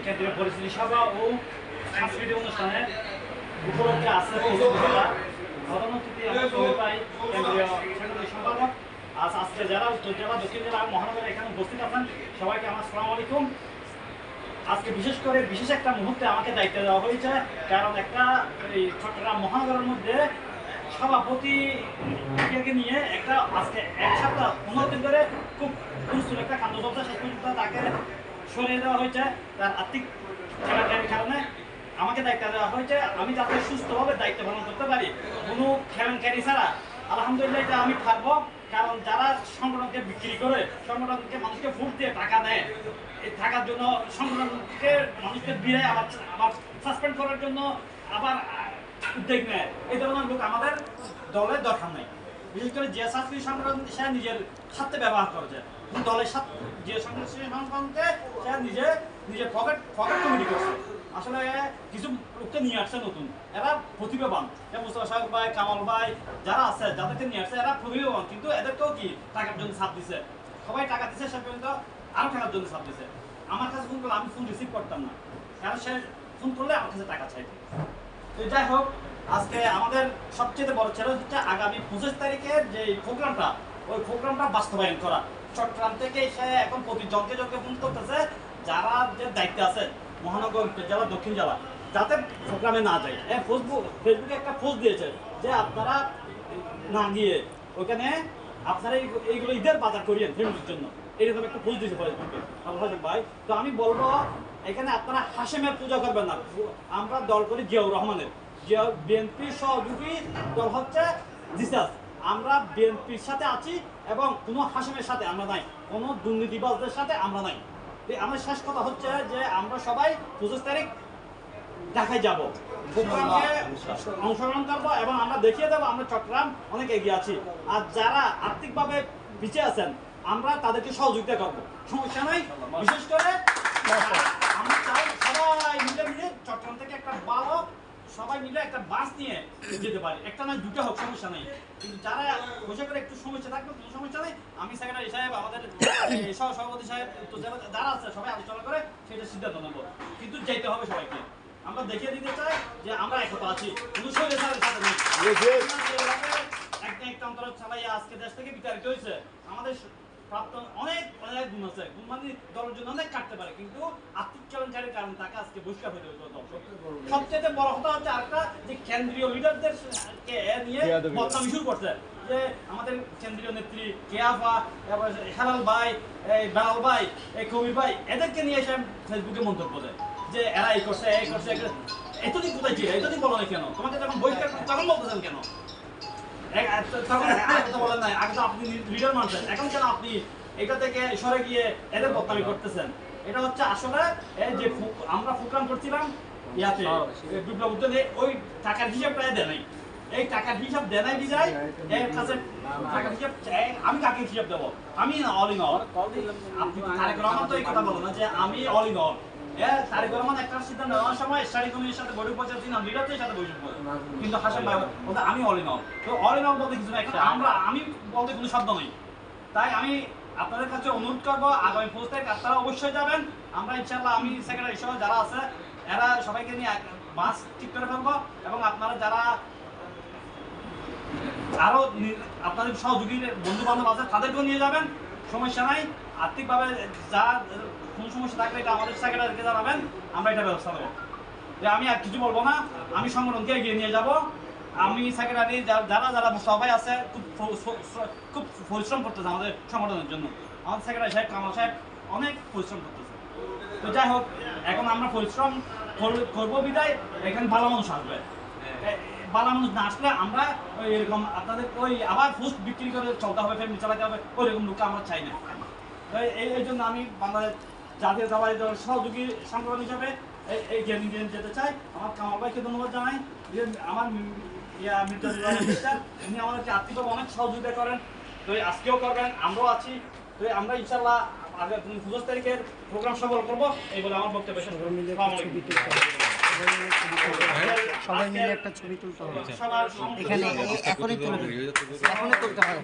কেন্দ্রীয় পরিস্থিতি সভা ও সাংস্কৃতিক অনুষ্ঠানে উপলক্ষে আছে প্রধান অতিথি কেন্দ্রীয় সাংগঠনিক সম্পাদক। আজকে যারা উত্তর জেলা, দক্ষিণ জেলা, মহানগরে এখানে উপস্থিত আছেন সবাইকে আমার আসসালামু আলাইকুম। আজকে বিশেষ করে বিশেষ একটা মুহূর্তে আমাকে দায়িত্ব দেওয়া হয়েছে, কারণ একটা এই চট্টগ্রাম মহানগরের মধ্যে সভাপতিকে নিয়ে একটা আজকে এক সপ্তাহ 15 দিন ধরে খুব গুরুত্বপূর্ণ একটা কাণ্ড চলছে। শেষ পর্যন্ত তাকে সরিয়ে দেওয়া হয়েছে তার আর্থিক খেলার কারণে। আমাকে দায়িত্ব দেওয়া হয়েছে আমি যাতে সুস্থভাবে দায়িত্ব পালন করতে পারি, কোনো খেলানকারী ছাড়া। আলহামদুলিল্লাহ এটা আমি পারবো, কারণ যারা সংগঠনকে বিক্রি করে, সংগঠনকে মানুষকে ভোট দিয়ে টাকা দেয়, এই টাকার জন্য সংগঠনকে মানুষকে দিয়ে আবার সাসপেন্ড করার জন্য আবার উদ্যোগ নেয়, এই ধরনের লোক আমাদের দলের দরকার নাই। বিশেষ করে যে ছাত্রী সংগঠন সে নিজের স্বার্থে ব্যবহার করেছে, দলের যে সংগঠনকে সে নিজের পকেট কমিটি করছে। আসলে কিছু লোককে নিয়ে আসছে নতুন, এরা প্রতিভাবান, মুস্তফা সাহেব ভাই, কামাল ভাই যারা আছে, যাদেরকে নিয়ে আসছে এরা প্রতিভাবান, কিন্তু এদেরকেও কি টাকার জন্য ছাপ দিছে। সবাই টাকা দিচ্ছে, সে পর্যন্ত আরো টাকার জন্য ছাপ দিছে। আমার কাছে ফোন করলে আমি ফোন রিসিভ করতাম না, কারণ সে ফোন করলে আমার কাছে টাকা চাইতো। তো যাই হোক, আজকে আমাদের সবচেয়ে বড় চ্যালেঞ্জ হচ্ছে আগামী 25 তারিখের যে প্রোগ্রামটা, ওই প্রোগ্রামটা বাস্তবায়ন করা। চট্টগ্রাম থেকে সে এখন প্রতি জনকে ফোন করতেছে, যারা যে দায়িত্বে আছে মহানগর জেলা, দক্ষিণ জেলা, যাতে প্রোগ্রামে না যায়। ফেসবুকে একটা পোস্ট দিয়েছে যে আপনারা না গিয়ে ওখানে আপনারা এইগুলো ঈদের বাজার করিয়েন ফ্যামিলির জন্য, এরকম একটা পোস্ট দিয়েছে ফেসবুকে ভাই। তো আমি বলবো এখানে আপনারা হাশেমের পূজা করবেন না, আমরা দল করি জিয়াউর রহমানের। বিএনপির সহযোগী দল হচ্ছে জিসাস, আমরা বিএনপির সাথে আছি এবং কোনো হাশেমের সাথে আমরা নাই, কোনো দুর্নীতিবাজদের সাথে আমরা নাই। আমার শেষ কথা হচ্ছে যে আমরা সবাই 25 তারিখ ঢাকায় যাব, প্রোগ্রামে অংশগ্রহণ করবো এবং আমরা দেখিয়ে দেবো আমরা চট্টগ্রাম অনেক এগিয়ে আছি। আর যারা আর্থিকভাবে পিছিয়ে আছেন আমরা তাদেরকে সহযোগিতা করবো, সমস্যা নাই। বিশেষ করে আমরা চাই সবাই মিলে চট্টগ্রাম থেকে একটা ভালো, সবাই মিলে একটা বাস নিয়ে যেতে পারি, একটা নয় দুটো হোক, সমস্যা নেই। কিন্তু যারা বসে করে একটু সমস্যা থাকবে, কোনো সমস্যা নেই। আমি সেক্রেটারি সাহেব, আমাদের সভাপতি সাহেব, তো যারা আছে সবাই আলোচনা করে সেটা সিদ্ধান্ত নেবো, কিন্তু যেতে হবে সবাইকে। আমরা দেখিয়ে দিতে চাই যে আমরা একতা আছি, কোনো শরীরের সাথে নেই। একটা অন্তর চালাইয়া আজকে দেশ থেকে বিতাড়িত হয়েছে, আমাদের প্রাপ্ত অনেক গুণ আছে, গুণ মানে দলের জন্য অনেক কাটতে পারে, কিন্তু আর্থিক কেলেঙ্কারির কারণে তাকে আজকে বহিষ্কার হতে হয়েছে। সবচেয়ে বড় কথা হচ্ছে আরেকটা, যে কেন্দ্রীয় লিডারদের নিয়ে বদনামি শুরু করছে, যে আমাদের কেন্দ্রীয় নেত্রী কেয়াফা, তারপর হেলাল ভাই, বেলাল ভাই, কবির ভাই, এদেরকে নিয়ে এসে ফেসবুকে মন্তব্য দেয় যে এরা এই করছে, এতদিন কোথায় ছিল, এতদিন বলো না কেন, তোমাকে যখন বহিষ্কার তখন বলতেছেন কেন, বলেন নাই আগে তো আপনি লিডার মানছেন, এখন কেন আপনি এটা থেকে সরে গিয়ে এদের বদনামি করতেছেন? এটা হচ্ছে আসলে যে আমরা প্রোগ্রাম করছিলাম ইয়াতে বিপ্লব উদ্যোগে, ওই টাকার হিসাবটা দেয় নাই, এই টাকার হিসাব দেয় নাই বিজায় এর কাছে টাকার হিসাব আমি কাকে হিসাব দেবো? আমি না অল ইন অল। আপনি তারেক রহমান তো এই কথা বলো না যে আমি all in all. Tarek Rahman একটা সিদ্ধান্ত নেওয়ার সময় স্টাডি কমিটির সাথে বৈঠক বসে ছিলাম, লিডারদের সাথে বৈঠক বসে, কিন্তু হাসান ভাই বলতে আমি অল ইন অল। তো অল ইন অল বলতে কিছু না, এখন আমি বলতে কোনো শব্দ নেই। তাই আমি আপনাদের কাছে অনুরোধ করবো আগামী 25 তারিখ আপনারা অবশ্যই যাবেন। আমরা ইনশাআল্লাহ, আমি সেক্রেটারি সহ যারা আছে এরা সবাইকে নিয়ে বাস ঠিক করে ফেলবো, এবং আপনারা যারা আরো আপনাদের সহযোগী বন্ধু বান্ধব আছে তাদেরকেও নিয়ে যাবেন, সমস্যা নাই। আর্থিকভাবে যা কোন সমস্যা থাকলে এটা আমাদের সেক্রেটারিকে জানাবেন, আমরা এটা ব্যবস্থা নেবো। যে আমি আর কিছু বলবো না, আমি সংগঠনকে এগিয়ে নিয়ে যাব। আমি সেক্রেটারি যারা সবাই আছে খুব পরিশ্রম করতেছে আমাদের সংগঠনের জন্য, আমাদের সেক্রেটারি সাহেব, কামাল সাহেব অনেক পরিশ্রম করতেছে। তো যাই হোক, এখন আমরা পরিশ্রম করবো বিদায় এখানে ভালো মানুষ আসবে, ভালো মানুষ না আসলে আমরা এরকম আপনাদের ওই আবার ফুড বিক্রি করে চলতে হবে, ফ্যামিলি চালাতে হবে, ওইরকম লোক আমরা চাই না। এই জন্য আমি বাংলাদেশ জাতীয়তাবাদী দলের সহযোগী সংগঠন হিসাবে এই গেমিং যেতে চাই। আমার কামাল ভাইকে ধন্যবাদ জানাই, আমার উনি আমাদেরকে আর্থিকভাবে অনেক সহযোগিতা করেন, তো আজকেও করবেন, আমরাও আছি। তো আমরা ইনশাল্লাহ আগে 25 তারিখের প্রোগ্রাম সফল করবো, এই বলে আমার বক্তব্য শেষ করব। সবাই মিলে একটা ছবি তুলতে হবে এখানে, এখনই তুলতে হয়।